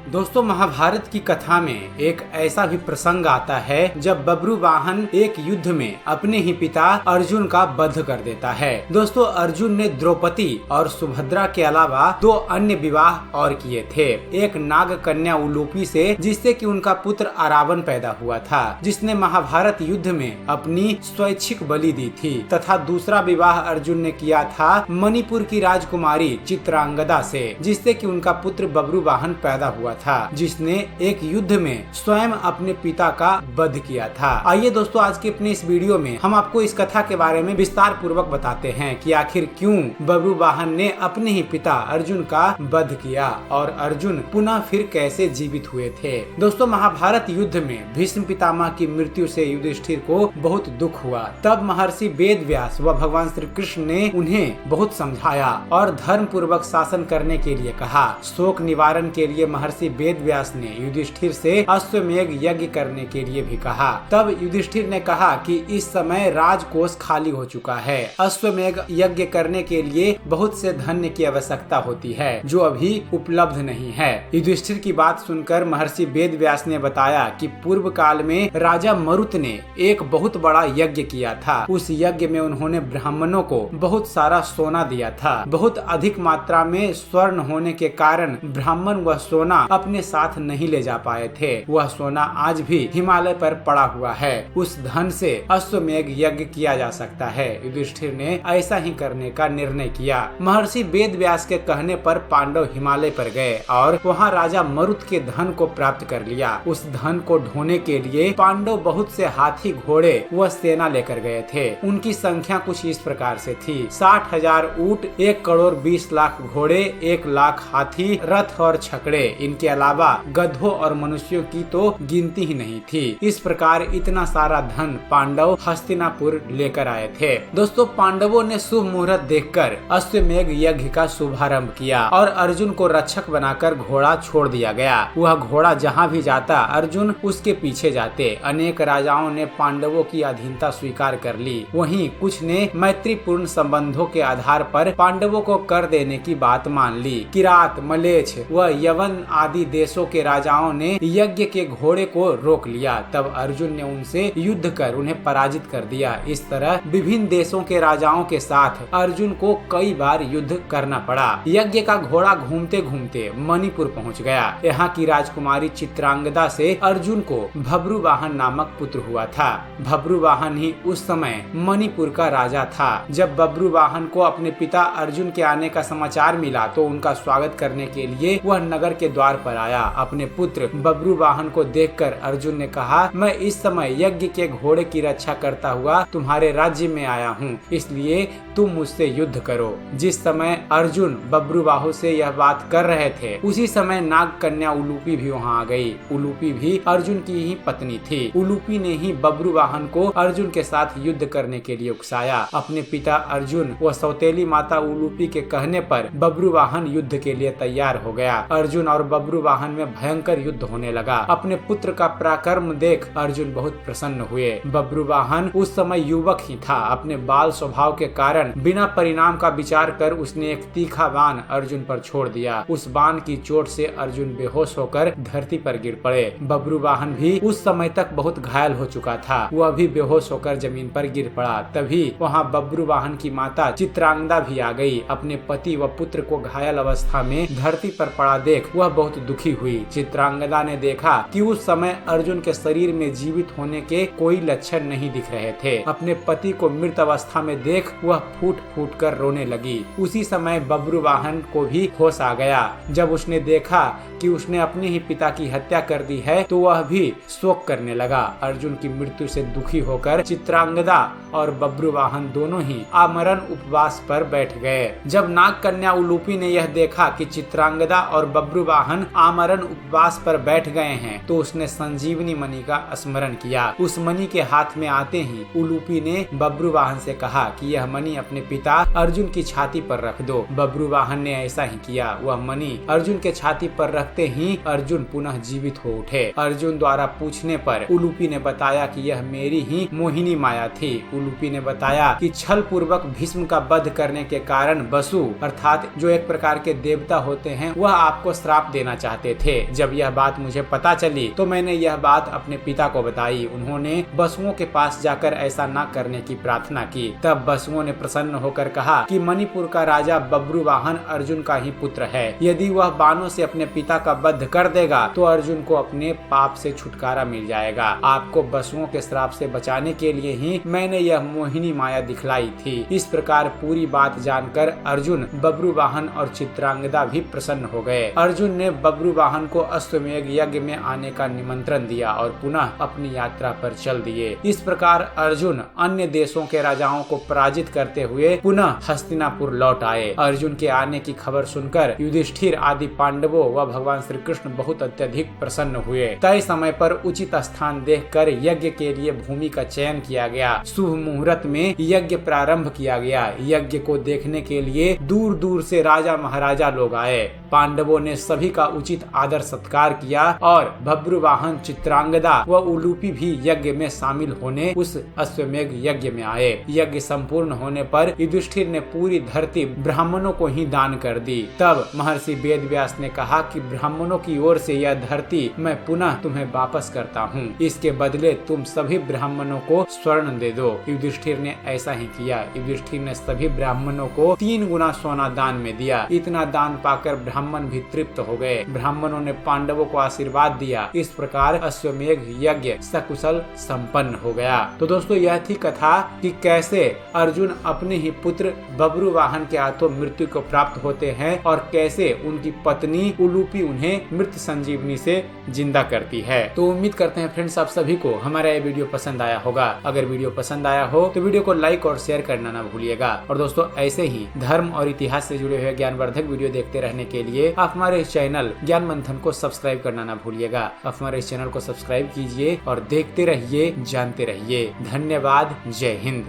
दोस्तों, महाभारत की कथा में एक ऐसा भी प्रसंग आता है जब बब्रुवाहन एक युद्ध में अपने ही पिता अर्जुन का वध कर देता है। दोस्तों, अर्जुन ने द्रौपदी और सुभद्रा के अलावा 2 अन्य विवाह और किए थे। एक नाग कन्या उलूपी से, जिससे कि उनका पुत्र अरावन पैदा हुआ था, जिसने महाभारत युद्ध में अपनी स्वैच्छिक बलि दी थी, तथा दूसरा विवाह अर्जुन ने किया था मणिपुर की राजकुमारी चित्रांगदा से, जिससे कि उनका पुत्र बब्रुवाहन पैदा हुआ था, जिसने एक युद्ध में स्वयं अपने पिता का वध किया था। आइए दोस्तों, आज के अपने इस वीडियो में हम आपको इस कथा के बारे में विस्तार पूर्वक बताते हैं कि आखिर क्यों बब्रुवाहन ने अपने ही पिता अर्जुन का वध किया और अर्जुन पुनः फिर कैसे जीवित हुए थे। दोस्तों, महाभारत युद्ध में भीष्म पितामह की मृत्यु से युधिष्ठिर को बहुत दुख हुआ। तब महर्षि वेद व्यास व भगवान श्री कृष्ण ने उन्हें बहुत समझाया और धर्म पूर्वक शासन करने के लिए कहा। शोक निवारण के लिए महर्षि वेद व्यास ने युधिष्ठिर से अश्वमेध यज्ञ करने के लिए भी कहा। तब युधिष्ठिर ने कहा कि इस समय राजकोष खाली हो चुका है, अश्वमेध यज्ञ करने के लिए बहुत से धन की आवश्यकता होती है जो अभी उपलब्ध नहीं है। युधिष्ठिर की बात सुनकर महर्षि वेद व्यास ने बताया कि पूर्व काल में राजा मरुत ने एक बहुत बड़ा यज्ञ किया था। उस यज्ञ में उन्होंने ब्राह्मणों को बहुत सारा सोना दिया था। बहुत अधिक मात्रा में स्वर्ण होने के कारण ब्राह्मण वह सोना अपने साथ नहीं ले जा पाए थे। वह सोना आज भी हिमालय पर पड़ा हुआ है। उस धन से अश्वमेध यज्ञ किया जा सकता है। युधिष्ठिर ने ऐसा ही करने का निर्णय किया। महर्षि वेद व्यास के कहने पर पांडव हिमालय पर गए और वहाँ राजा मरुत के धन को प्राप्त कर लिया। उस धन को ढोने के लिए पांडव बहुत से हाथी, घोड़े व सेना लेकर गए थे। उनकी संख्या कुछ इस प्रकार से थी: 60,000 ऊंट, 1,20,00,000 घोड़े, 1,00,000 हाथी, रथ और छकड़े। इनके अलावा गधों और मनुष्यों की तो गिनती ही नहीं थी। इस प्रकार इतना सारा धन पांडव हस्तिनापुर लेकर आए थे। दोस्तों, पांडवों ने शुभ मुहूर्त देखकर अश्वमेध यज्ञ का शुभारंभ किया और अर्जुन को रक्षक बनाकर घोड़ा छोड़ दिया गया। वह घोड़ा जहाँ भी जाता अर्जुन उसके पीछे जाते। अनेक राजाओं ने पांडवों की अधीनता स्वीकार कर ली। वहीं कुछ ने मैत्रीपूर्ण संबंधों के आधार पर पांडवों को कर देने की बात मान ली। किरात, मलेच्छ व यवन आदि देशों के राजाओं ने यज्ञ के घोड़े को रोक लिया। तब अर्जुन ने उनसे युद्ध कर उन्हें पराजित कर दिया। इस तरह विभिन्न देशों के राजाओं के साथ अर्जुन को कई बार युद्ध करना पड़ा। यज्ञ का घोड़ा घूमते घूमते मणिपुर पहुंच गया। यहाँ की राजकुमारी चित्रांगदा से अर्जुन को बब्रुवाहन नामक पुत्र हुआ था। बब्रुवाहन ही उस समय मणिपुर का राजा था। जब बब्रुवाहन को अपने पिता अर्जुन के आने का समाचार मिला तो उनका स्वागत करने के लिए वह नगर के द्वार पर आया। अपने पुत्र बब्रुवाहन को देखकर अर्जुन ने कहा, मैं इस समय यज्ञ के घोड़े की रक्षा करता हुआ तुम्हारे राज्य में आया हूँ, इसलिए तुम मुझसे युद्ध करो। जिस समय अर्जुन बब्रुवाहन से यह बात कर रहे थे उसी समय नाग कन्या उलूपी भी वहाँ आ गई। उलूपी भी अर्जुन की ही पत्नी थी। उलूपी ने ही बब्रुवाहन को अर्जुन के साथ युद्ध करने के लिए उकसाया। अपने पिता अर्जुन व सौतेली माता उलूपी के कहने पर बब्रुवाहन युद्ध के लिए तैयार हो गया। अर्जुन और बब्रुवाहन में भयंकर युद्ध होने लगा। अपने पुत्र का पराक्रम देख अर्जुन बहुत प्रसन्न हुए। बब्रुवाहन उस समय युवक ही था। अपने बाल स्वभाव के कारण बिना परिणाम का विचार कर उसने एक तीखा बाण अर्जुन पर छोड़ दिया। उस बाण की चोट से अर्जुन बेहोश होकर धरती पर गिर पड़े। बब्रुवाहन भी उस समय तक बहुत घायल हो चुका था। वह भी बेहोश होकर जमीन पर गिर पड़ा। तभी वहाँ बब्रुवाहन की माता चित्रांगदा भी आ गई। अपने पति व पुत्र को घायल अवस्था में धरती पर पड़ा देख वह बहुत दुखी हुई। चित्रांगदा ने देखा कि उस समय अर्जुन के शरीर में जीवित होने के कोई लक्षण नहीं दिख रहे थे। अपने पति को मृत अवस्था में देख वह फूट फूट कर रोने लगी। उसी समय बब्रुवाहन को भी होश आ गया। जब उसने देखा कि उसने अपने ही पिता की हत्या कर दी है तो वह भी शोक करने लगा। अर्जुन की मृत्यु से दुखी होकर चित्रांगदा और बब्रुवाहन दोनों ही आमरण उपवास पर बैठ गए। जब नाग कन्या उलूपी ने यह देखा कि चित्रांगदा और बब्रुवाहन आमरण उपवास पर बैठ गए हैं तो उसने संजीवनी मणि का स्मरण किया। उस मणि के हाथ में आते ही उलूपी ने बब्रुवाहन से कहा कि यह मणि अपने पिता अर्जुन की छाती पर रख दो। बब्रुवाहन ने ऐसा ही किया। वह मणि अर्जुन के छाती पर रखते ही अर्जुन पुनः जीवित हो उठे। अर्जुन द्वारा पूछने पर उलूपी ने बताया कि यह मेरी ही मोहिनी माया थी। उलूपी ने बताया कि छल पूर्वक भीष्म का वध करने के कारण वसु अर्थात जो एक प्रकार के देवता होते हैं वह आपको श्राप देना देना चाहते थे। जब यह बात मुझे पता चली तो मैंने यह बात अपने पिता को बताई। उन्होंने बसुओं के पास जाकर ऐसा न करने की प्रार्थना की। तब बसुओं ने प्रसन्न होकर कहा कि मणिपुर का राजा बब्रुवाहन अर्जुन का ही पुत्र है। यदि वह बाणों से अपने पिता का वध कर देगा तो अर्जुन को अपने पाप से छुटकारा मिल जाएगा। आपको बसुओं के श्राप से बचाने के लिए ही मैंने यह मोहिनी माया दिखलाई थी। इस प्रकार पूरी बात जानकर अर्जुन, बब्रुवाहन और चित्रांगदा भी प्रसन्न हो गए। अर्जुन ने बब्रुवाहन को अश्वमेध यज्ञ में आने का निमंत्रण दिया और पुनः अपनी यात्रा पर चल दिए। इस प्रकार अर्जुन अन्य देशों के राजाओं को पराजित करते हुए पुनः हस्तिनापुर लौट आए। अर्जुन के आने की खबर सुनकर युधिष्ठिर आदि पांडवों व भगवान श्री कृष्ण बहुत अत्यधिक प्रसन्न हुए। तय समय पर उचित स्थान देखकर यज्ञ के लिए भूमि का चयन किया गया। शुभ मुहूर्त में यज्ञ प्रारंभ किया गया। यज्ञ को देखने के लिए दूर दूर से राजा महाराजा लोग आए। पांडवों ने सभी का उचित आदर सत्कार किया और बब्रुवाहन, चित्रांगदा व उलूपी भी यज्ञ में शामिल होने उस अश्वमेध यज्ञ में आए। यज्ञ संपूर्ण होने पर युधिष्ठिर ने पूरी धरती ब्राह्मणों को ही दान कर दी। तब महर्षि वेदव्यास ने कहा कि ब्राह्मणों की ओर से यह धरती मैं पुनः तुम्हें वापस करता हूँ। इसके बदले तुम सभी ब्राह्मणों को स्वर्ण दे दो। युधिष्ठिर ने ऐसा ही किया। युधिष्ठिर ने सभी ब्राह्मणों को 3 गुना सोना दान में दिया। इतना दान पाकर ब्राह्मण भी तृप्त हो गए। ब्राह्मणों ने पांडवों को आशीर्वाद दिया। इस प्रकार अश्वमेध यज्ञ सकुशल संपन्न हो गया। तो दोस्तों यह थी कथा कि कैसे अर्जुन अपने ही पुत्र बब्रुवाहन के हाथों मृत्यु को प्राप्त होते हैं और कैसे उनकी पत्नी उलूपी उन्हें मृत संजीवनी से जिंदा करती है। तो उम्मीद करते हैं फ्रेंड्स आप सभी को हमारा ये वीडियो पसंद आया होगा। अगर वीडियो पसंद आया हो तो वीडियो को लाइक और शेयर करना ना भूलिएगा। और दोस्तों ऐसे ही धर्म और इतिहास से जुड़े हुए ज्ञानवर्धक वीडियो देखते रहने के लिए आप हमारे चैनल ज्ञान मंथन को सब्सक्राइब करना ना भूलिएगा। आप हमारे चैनल को सब्सक्राइब कीजिए और देखते रहिए, जानते रहिए। धन्यवाद। जय हिंद।